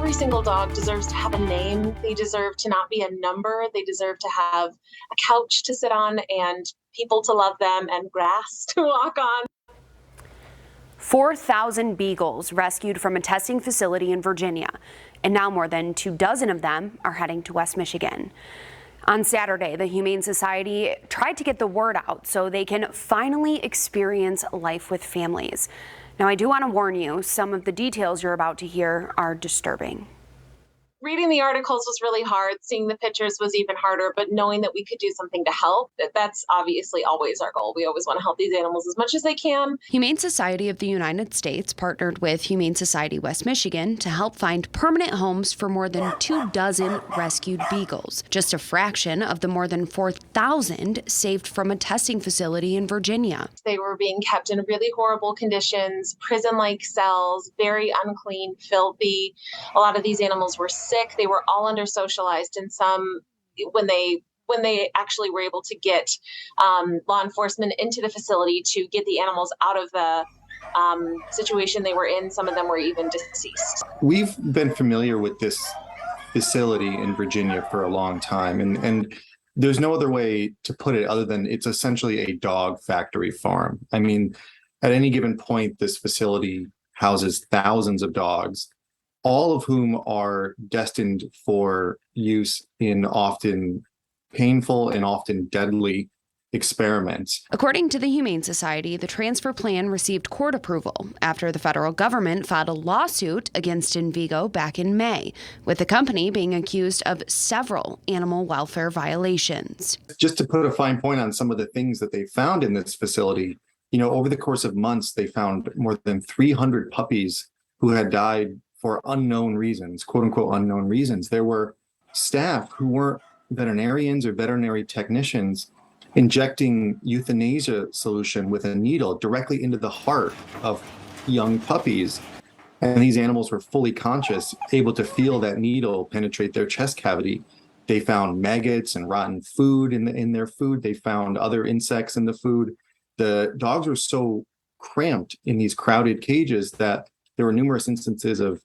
Every single dog deserves to have a name. They deserve to not be a number. They deserve to have a couch to sit on and people to love them and grass to walk on. 4,000 beagles rescued from a testing facility in Virginia, and now more than 24 of them are heading to West Michigan. On Saturday, the Humane Society tried to get the word out so they can finally experience life with families. Now, I do want to warn you, some of the details you're about to hear are disturbing. Reading the articles was really hard. Seeing the pictures was even harder, but knowing that we could do something to help, that's obviously always our goal. We always want to help these animals as much as they can. Humane Society of the United States partnered with Humane Society West Michigan to help find permanent homes for more than 24 rescued beagles, just a fraction of the more than 4,000 saved from a testing facility in Virginia. They were being kept in really horrible conditions, prison-like cells, very unclean, filthy. A lot of these animals were sick. They were all under socialized, and some, when they actually were able to get law enforcement into the facility to get the animals out of the situation they were in, some of them were even deceased. We've been familiar with this facility in Virginia for a long time, and there's no other way to put it other than it's essentially a dog factory farm. I mean, at any given point, this facility houses thousands of dogs, all of whom are destined for use in often painful and often deadly experiments. According to the Humane Society, the transfer plan received court approval after the federal government filed a lawsuit against Envigo back in May, with the company being accused of several animal welfare violations. Just to put a fine point on some of the things that they found in this facility, over the course of months, they found more than 300 puppies who had died for unknown reasons, quote unquote unknown reasons. There were staff who weren't veterinarians or veterinary technicians injecting euthanasia solution with a needle directly into the heart of young puppies. And these animals were fully conscious, able to feel that needle penetrate their chest cavity. They found maggots and rotten food in their food. They found other insects in the food. The dogs were so cramped in these crowded cages that there were numerous instances of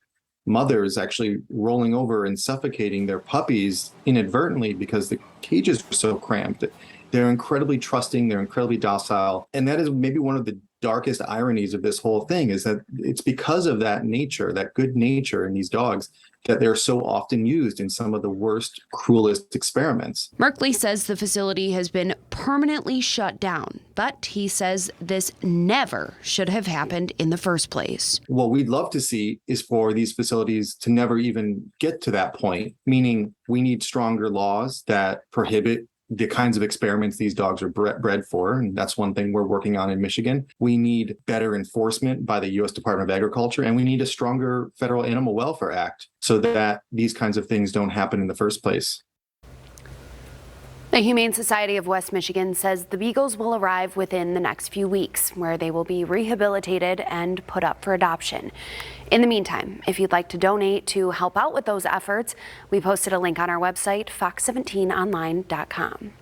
mothers actually rolling over and suffocating their puppies inadvertently because the cages were so cramped. They're incredibly trusting, they're incredibly docile. And that is maybe one of the darkest ironies of this whole thing, is that it's because of that nature, that good nature in these dogs, that they're so often used in some of the worst, cruelest experiments. Merkley says the facility has been permanently shut down, but he says this never should have happened in the first place. What we'd love to see is for these facilities to never even get to that point, meaning we need stronger laws that prohibit the kinds of experiments these dogs are bred for, and that's one thing we're working on in Michigan. We need better enforcement by the U.S. Department of Agriculture, and we need a stronger federal Animal Welfare Act so that these kinds of things don't happen in the first place. The Humane Society of West Michigan says the beagles will arrive within the next few weeks, where they will be rehabilitated and put up for adoption. In the meantime, if you'd like to donate to help out with those efforts, we posted a link on our website, fox17online.com.